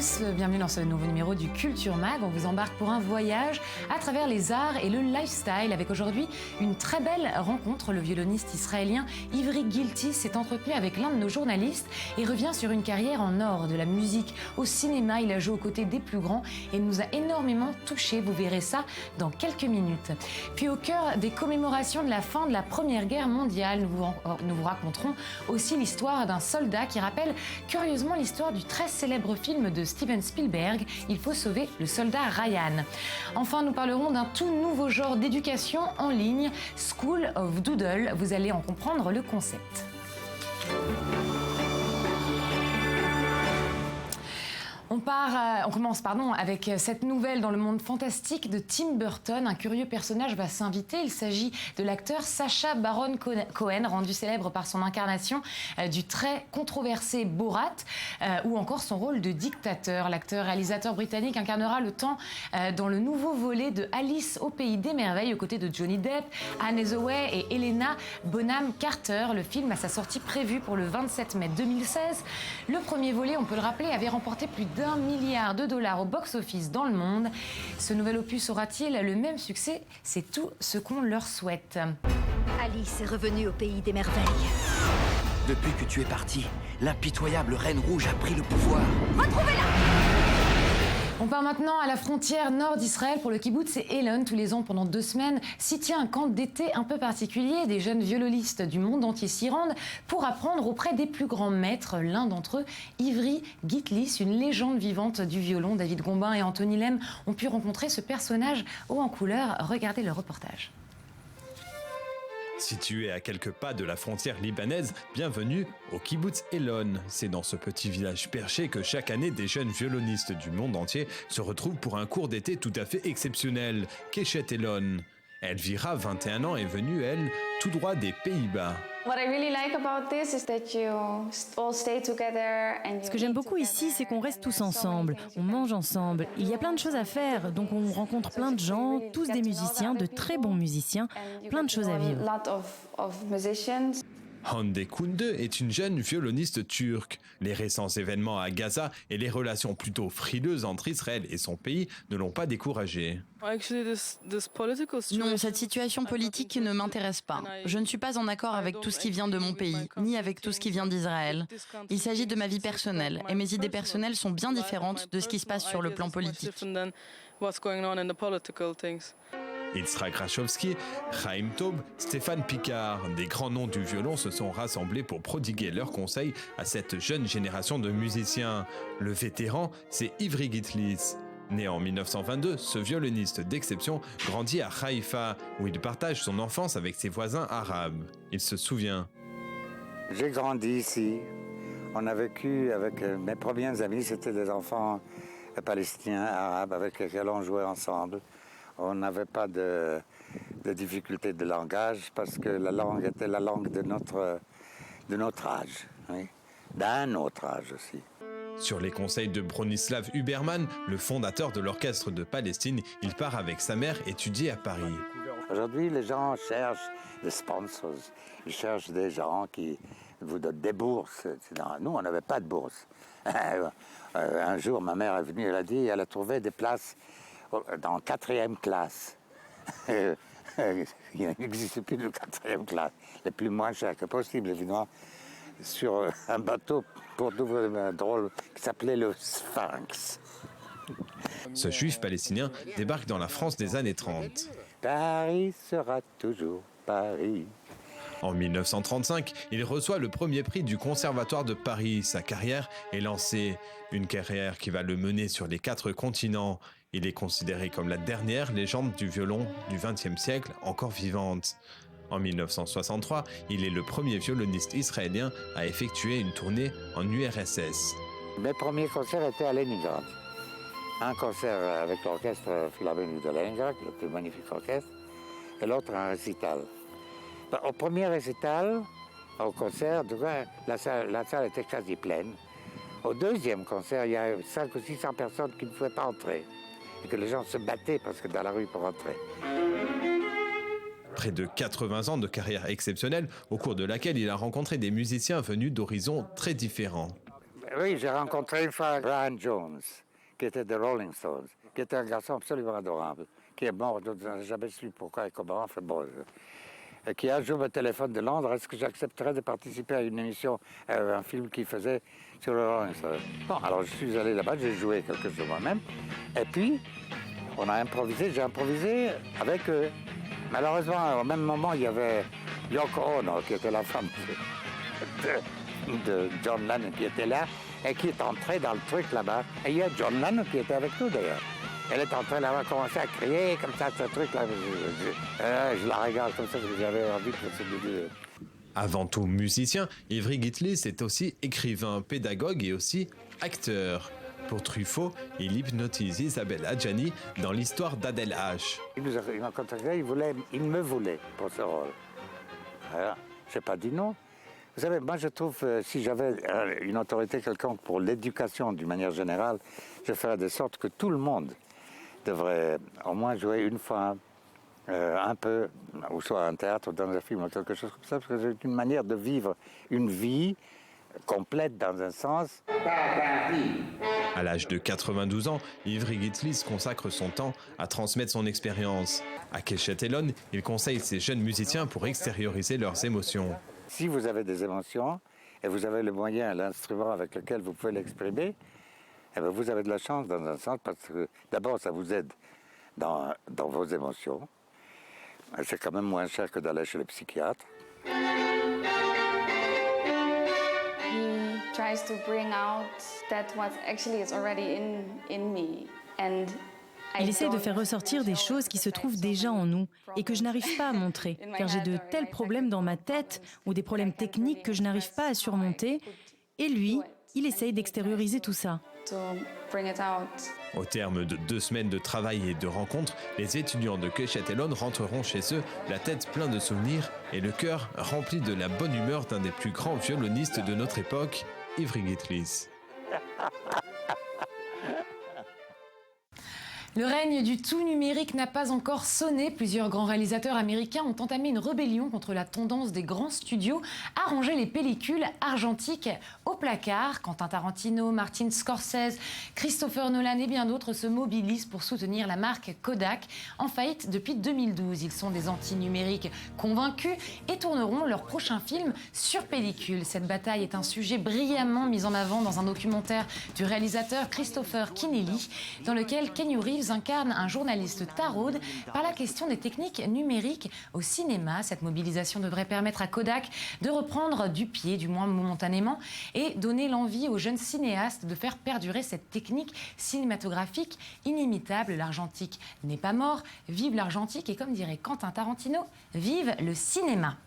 tous, bienvenue dans ce nouveau numéro du Culture Mag. On vous embarque pour un voyage à travers les arts et le lifestyle avec aujourd'hui une très belle rencontre. Le violoniste israélien Ivry Giltys s'est entretenu avec l'un de nos journalistes et revient sur une carrière en or, de la musique au cinéma. Il a joué aux côtés des plus grands et nous a énormément touchés. Vous verrez ça dans quelques minutes. Puis au cœur des commémorations de la fin de la Première Guerre mondiale, nous vous raconterons aussi l'histoire d'un soldat qui rappelle curieusement l'histoire du très célèbre film de Steven Spielberg, Il faut sauver le soldat Ryan. Enfin, nous parlerons d'un tout nouveau genre d'éducation en ligne, School of Doodle. Vous allez en comprendre le concept. On commence avec cette nouvelle dans le monde fantastique de Tim Burton. Un curieux personnage va s'inviter. Il s'agit de l'acteur Sacha Baron Cohen, rendu célèbre par son incarnation du très controversé Borat, ou encore son rôle de dictateur. L'acteur-réalisateur britannique incarnera le temps dans le nouveau volet de Alice au Pays des Merveilles, aux côtés de Johnny Depp, Anne Hathaway et Helena Bonham Carter. Le film a sa sortie prévue pour le 27 mai 2016. Le premier volet, on peut le rappeler, avait remporté plus d'1 milliard de dollars au box-office dans le monde. Ce nouvel opus aura-t-il le même succès? C'est tout ce qu'on leur souhaite. Alice est revenue au Pays des Merveilles. Depuis que tu es partie, l'impitoyable Reine Rouge a pris le pouvoir. Retrouvez-la! On part maintenant à la frontière nord d'Israël pour le kibboutz Elon. Tous les ans, pendant 2 semaines, s'y tient un camp d'été un peu particulier. Des jeunes violonistes du monde entier s'y rendent pour apprendre auprès des plus grands maîtres. L'un d'entre eux, Ivry Giltys, une légende vivante du violon. David Gombin et Anthony Lem ont pu rencontrer ce personnage haut en couleur. Regardez le reportage. Situé à quelques pas de la frontière libanaise, bienvenue au kibboutz Elon. C'est dans ce petit village perché que chaque année des jeunes violonistes du monde entier se retrouvent pour un cours d'été tout à fait exceptionnel, Keshet Elon. Elvira, 21 ans, est venue, elle, tout droit des Pays-Bas. Ce que j'aime beaucoup ici, c'est qu'on reste tous ensemble, on mange ensemble. Il y a plein de choses à faire, donc on rencontre plein de gens, tous des musiciens, de très bons musiciens, plein de choses à vivre. Hande Kunde est une jeune violoniste turque. Les récents événements à Gaza et les relations plutôt frileuses entre Israël et son pays ne l'ont pas découragée. Non, cette situation politique ne m'intéresse pas. Je ne suis pas en accord avec tout ce qui vient de mon pays, ni avec tout ce qui vient d'Israël. Il s'agit de ma vie personnelle, et mes idées personnelles sont bien différentes de ce qui se passe sur le plan politique. Yitzhak Rachovski, Chaim Taub, Stéphane Picard, des grands noms du violon se sont rassemblés pour prodiguer leurs conseils à cette jeune génération de musiciens. Le vétéran, c'est Ivry Giltys. Né en 1922, ce violoniste d'exception grandit à Haïfa, où il partage son enfance avec ses voisins arabes. Il se souvient. J'ai grandi ici. On a vécu avec mes premiers amis, c'était des enfants palestiniens, arabes, avec lesquels on jouait ensemble. On n'avait pas de difficulté de langage parce que la langue était la langue de notre âge, oui. D'un autre âge aussi. Sur les conseils de Bronislav Huberman, le fondateur de l'orchestre de Palestine, il part avec sa mère étudier à Paris. Aujourd'hui, les gens cherchent des sponsors, ils cherchent des gens qui vous donnent des bourses. Nous, on n'avait pas de bourse. Un jour, ma mère est venue, elle a dit, elle a trouvé des places dans 4e classe. Il n'existe plus de 4e classe. Les plus moins chers que possible, évidemment, sur un bateau pour un drôle qui s'appelait le Sphinx. Ce juif palestinien débarque dans la France des années 30. Paris sera toujours Paris. En 1935, il reçoit le premier prix du Conservatoire de Paris. Sa carrière est lancée. Une carrière qui va le mener sur les 4 continents. Il est considéré comme la dernière légende du violon du XXe siècle encore vivante. En 1963, il est le premier violoniste israélien à effectuer une tournée en URSS. Mes premiers concerts étaient à Leningrad. Un concert avec l'orchestre philharmonique de Leningrad, le plus magnifique orchestre, et l'autre un récital. Au premier récital, au concert, la salle était quasi pleine. Au deuxième concert, il y a 500 ou 600 personnes qui ne pouvaient pas entrer. Et que les gens se battaient parce que dans la rue pour entrer. Près de 80 ans de carrière exceptionnelle, au cours de laquelle il a rencontré des musiciens venus d'horizons très différents. Oui, j'ai rencontré une fois Brian Jones, qui était de Rolling Stones, qui était un garçon absolument adorable, qui est mort, je n'ai jamais su pourquoi et comment, enfin bon, qui un jour me téléphone de Londres, est-ce que j'accepterais de participer à une émission, un film qu'il faisait sur le Rolling Stones. Bon, alors je suis allé là-bas, j'ai joué quelque chose moi-même, et puis on a improvisé, j'ai improvisé avec eux. Malheureusement, au même moment, il y avait Yoko Ono, qui était la femme de John Lennon, qui était là, et qui est entrée dans le truc là-bas. Et il y a John Lennon qui était avec nous d'ailleurs. Elle est entrée là-bas, commencé à crier comme ça, ce truc-là. Je la regarde comme ça, parce que j'avais envie de se dire. Avant tout musicien, Ivry Gitlis est aussi écrivain, pédagogue et aussi acteur. Pour Truffaut, il hypnotise Isabelle Adjani dans l'histoire d'Adèle H. Il m'a contacté, il me voulait pour ce rôle. Voilà. Je n'ai pas dit non. Vous savez, moi je trouve, si j'avais une autorité quelconque pour l'éducation d'une manière générale, je ferais de sorte que tout le monde devrait au moins jouer une fois un peu, ou soit un théâtre, ou dans un film, ou quelque chose comme ça, parce que c'est une manière de vivre une vie complète dans un sens. À l'âge de 92 ans, Ivry Gitlis consacre son temps à transmettre son expérience. À Keshet Elon, il conseille ses jeunes musiciens pour extérioriser leurs émotions. Si vous avez des émotions et vous avez le moyen, l'instrument avec lequel vous pouvez l'exprimer, eh bien vous avez de la chance dans un sens parce que d'abord ça vous aide dans vos émotions. C'est quand même moins cher que d'aller chez le psychiatre. He tries to bring out that what actually is already in me and Il essaie de faire ressortir des choses qui se trouvent déjà en nous et que je n'arrive pas à montrer, car j'ai de tels problèmes dans ma tête ou des problèmes techniques que je n'arrive pas à surmonter. Et lui, il essaye d'extérioriser tout ça. Au terme de 2 semaines de travail et de rencontres, les étudiants de Keshet Elon rentreront chez eux, la tête pleine de souvenirs et le cœur rempli de la bonne humeur d'un des plus grands violonistes de notre époque, Ivry Gitlis. Le règne du tout numérique n'a pas encore sonné. Plusieurs grands réalisateurs américains ont entamé une rébellion contre la tendance des grands studios à ranger les pellicules argentiques au placard. Quentin Tarantino, Martin Scorsese, Christopher Nolan et bien d'autres se mobilisent pour soutenir la marque Kodak, en faillite depuis 2012. Ils sont des anti-numériques convaincus et tourneront leur prochain film sur pellicule. Cette bataille est un sujet brillamment mis en avant dans un documentaire du réalisateur Christopher Kinnelly, dans lequel Keanu Reeves incarne un journaliste taraude par la question des techniques numériques au cinéma. Cette mobilisation devrait permettre à Kodak de reprendre du pied, du moins momentanément, et donner l'envie aux jeunes cinéastes de faire perdurer cette technique cinématographique inimitable. L'argentique n'est pas mort, vive l'argentique et comme dirait Quentin Tarantino, vive le cinéma.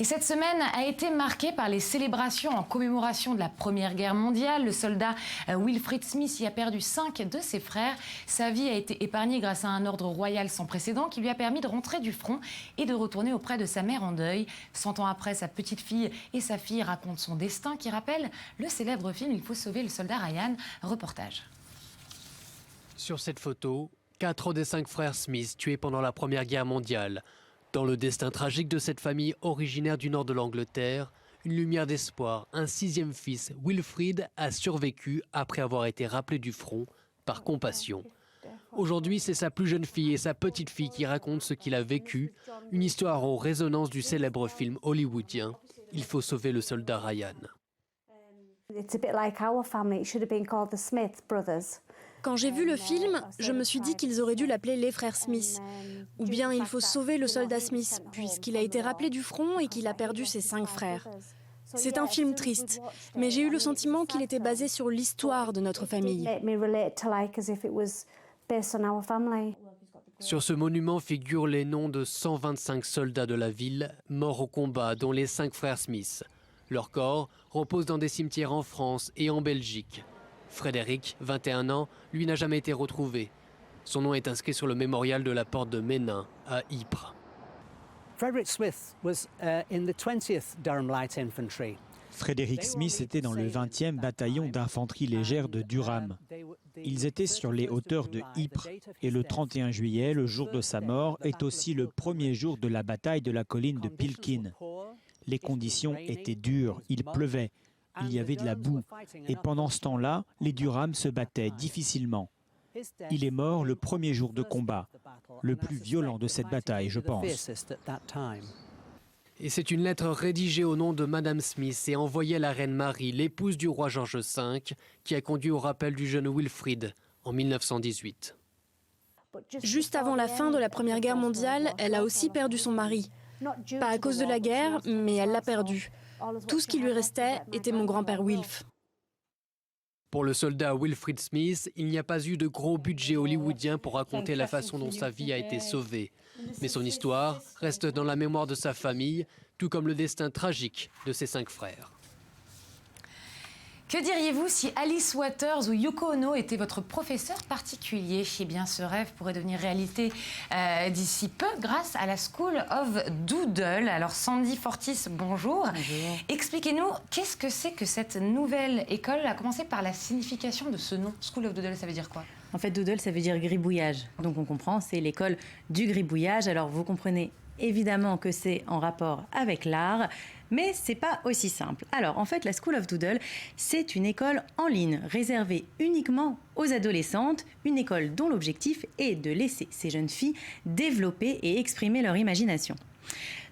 Et cette semaine a été marquée par les célébrations en commémoration de la Première Guerre mondiale. Le soldat Wilfrid Smith y a perdu 5 de ses frères. Sa vie a été épargnée grâce à un ordre royal sans précédent qui lui a permis de rentrer du front et de retourner auprès de sa mère en deuil. 100 ans après, sa petite fille et sa fille racontent son destin qui rappelle le célèbre film « Il faut sauver le soldat Ryan ». Reportage. Sur cette photo, 4 des 5 frères Smith tués pendant la Première Guerre mondiale. Dans le destin tragique de cette famille originaire du nord de l'Angleterre, une lumière d'espoir, un 6e fils, Wilfrid, a survécu après avoir été rappelé du front par compassion. Aujourd'hui, c'est sa plus jeune fille et sa petite fille qui racontent ce qu'il a vécu, une histoire aux résonances du célèbre film hollywoodien « Il faut sauver le soldat Ryan ». Quand j'ai vu le film, je me suis dit qu'ils auraient dû l'appeler les frères Smith. Ou bien il faut sauver le soldat Smith, puisqu'il a été rappelé du front et qu'il a perdu ses 5 frères. C'est un film triste, mais j'ai eu le sentiment qu'il était basé sur l'histoire de notre famille. Sur ce monument figurent les noms de 125 soldats de la ville, morts au combat, dont les 5 frères Smith. Leurs corps reposent dans des cimetières en France et en Belgique. Frédéric, 21 ans, lui n'a jamais été retrouvé. Son nom est inscrit sur le mémorial de la porte de Ménin, à Ypres. Frédéric Smith était dans le 20e bataillon d'infanterie légère de Durham. Ils étaient sur les hauteurs de Ypres et le 31 juillet, le jour de sa mort, est aussi le premier jour de la bataille de la colline de Pilkin. Les conditions étaient dures, il pleuvait. il y avait de la boue. Et pendant ce temps-là, les Durham se battaient difficilement. Il est mort le premier jour de combat, le plus violent de cette bataille, je pense. Et c'est une lettre rédigée au nom de Madame Smith et envoyée à la reine Marie, l'épouse du roi George V, qui a conduit au rappel du jeune Wilfrid en 1918. Juste avant la fin de la Première Guerre mondiale, elle a aussi perdu son mari. Pas à cause de la guerre, mais elle l'a perdu. Tout ce qui lui restait était mon grand-père Wilf. Pour le soldat Wilfrid Smith, il n'y a pas eu de gros budget hollywoodien pour raconter la façon dont sa vie a été sauvée. Mais son histoire reste dans la mémoire de sa famille, tout comme le destin tragique de ses 5 frères. Que diriez-vous si Alice Waters ou Yoko Ono étaient votre professeur particulier? Eh bien, ce rêve pourrait devenir réalité d'ici peu grâce à la School of Doodle. Alors, Sandy Fortis, bonjour. Bonjour. Expliquez-nous, qu'est-ce que c'est que cette nouvelle école? À commencer par la signification de ce nom. School of Doodle, ça veut dire quoi? En fait, doodle, ça veut dire gribouillage. Donc, on comprend, c'est l'école du gribouillage. Alors, vous comprenez évidemment que c'est en rapport avec l'art, mais c'est pas aussi simple. Alors, en fait, la School of Doodle, c'est une école en ligne réservée uniquement aux adolescentes, une école dont l'objectif est de laisser ces jeunes filles développer et exprimer leur imagination.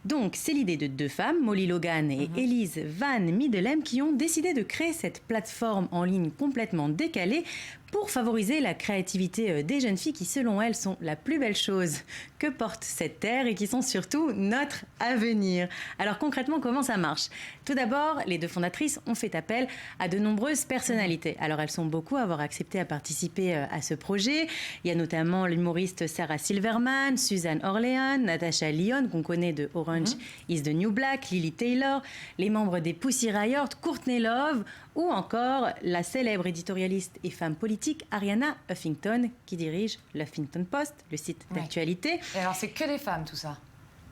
Donc, c'est l'idée de 2 femmes, Molly Logan et Elise Van Middelheim, qui ont décidé de créer cette plateforme en ligne complètement décalée pour favoriser la créativité des jeunes filles qui, selon elles, sont la plus belle chose que porte cette terre et qui sont surtout notre avenir. Alors concrètement, comment ça marche? Tout d'abord, les 2 fondatrices ont fait appel à de nombreuses personnalités. Alors elles sont beaucoup à avoir accepté à participer à ce projet. Il y a notamment l'humoriste Sarah Silverman, Suzanne Orlean, Natasha Lyonne, qu'on connaît de Orange is the New Black, Lily Taylor, les membres des Pussy Riot, Courtney Love, ou encore la célèbre éditorialiste et femme politique Arianna Huffington, qui dirige l'Huffington Post, le site d'actualité. Et alors, c'est que des femmes, tout ça?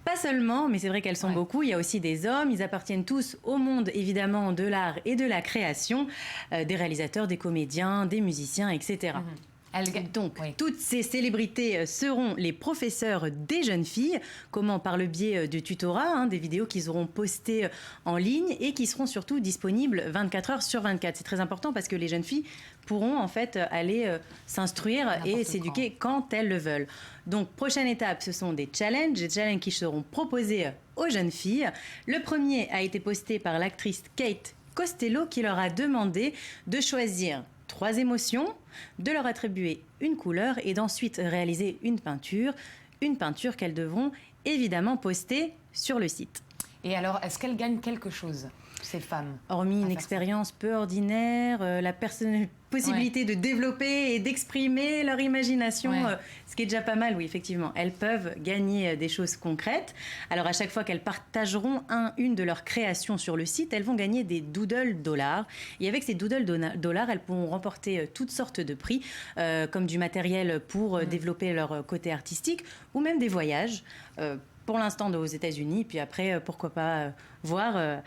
Pas seulement, mais c'est vrai qu'elles sont beaucoup. Il y a aussi des hommes. Ils appartiennent tous au monde, évidemment, de l'art et de la création, des réalisateurs, des comédiens, des musiciens, etc. Donc, toutes ces célébrités seront les professeurs des jeunes filles, comment par le biais de tutorats, des vidéos qu'ils auront postées en ligne et qui seront surtout disponibles 24 heures sur 24. C'est très important parce que les jeunes filles pourront en fait aller s'instruire et s'éduquer quand elles le veulent. Donc, prochaine étape, ce sont des challenges qui seront proposés aux jeunes filles. Le premier a été posté par l'actrice Kate Costello qui leur a demandé de choisir 3 émotions, de leur attribuer une couleur et d'ensuite réaliser une peinture qu'elles devront évidemment poster sur le site. Et alors, est-ce qu'elles gagnent quelque chose, ces femmes? Hormis une expérience peu ordinaire, la possibilité de développer et d'exprimer leur imagination, ce qui est déjà pas mal, oui, effectivement. Elles peuvent gagner des choses concrètes. Alors, à chaque fois qu'elles partageront une de leurs créations sur le site, elles vont gagner des doodle dollars. Et avec ces doodle dollars, elles pourront remporter toutes sortes de prix, comme du matériel pour développer leur côté artistique, ou même des voyages, pour l'instant aux États-Unis, puis après, pourquoi pas voir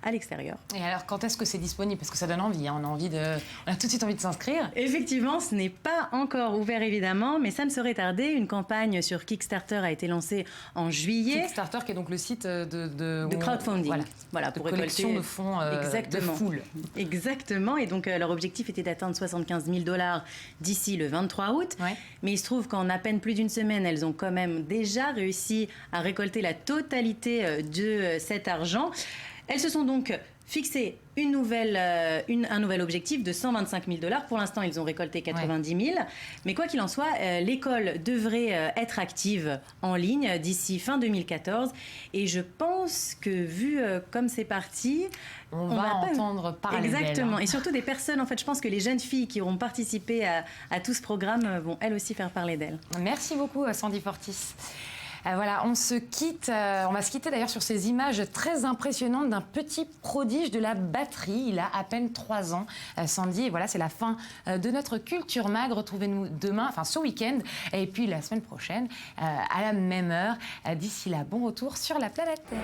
à l'extérieur. Et alors, quand est-ce que c'est disponible? Parce que ça donne envie, on a tout de suite envie de s'inscrire. Effectivement, ce n'est pas encore ouvert évidemment, mais ça ne saurait tarder. Une campagne sur Kickstarter a été lancée en juillet. Kickstarter qui est donc le site de crowdfunding. Voilà, pour collection de fonds de foule. Exactement, et donc leur objectif était d'atteindre 75 000 $ d'ici le 23 août. Mais il se trouve qu'en à peine plus d'une semaine, elles ont quand même déjà réussi à récolter la totalité de cet argent. Elles se sont donc fixé un nouvel objectif de 125 000 $. Pour l'instant, ils ont récolté 90 000. Mais quoi qu'il en soit, l'école devrait être active en ligne d'ici fin 2014. Et je pense que vu comme c'est parti, on va entendre parler d'elle. Exactement. Et surtout des personnes, en fait, je pense que les jeunes filles qui auront participé à tout ce programme vont elles aussi faire parler d'elles. Merci beaucoup, Sandy Fortis. Voilà, on va se quitter d'ailleurs sur ces images très impressionnantes d'un petit prodige de la batterie. Il a à peine 3 ans, Sandy. Et voilà, c'est la fin de notre Culture Mag. Retrouvez-nous demain, enfin ce week-end, et puis la semaine prochaine, à la même heure. D'ici là, bon retour sur la planète Terre.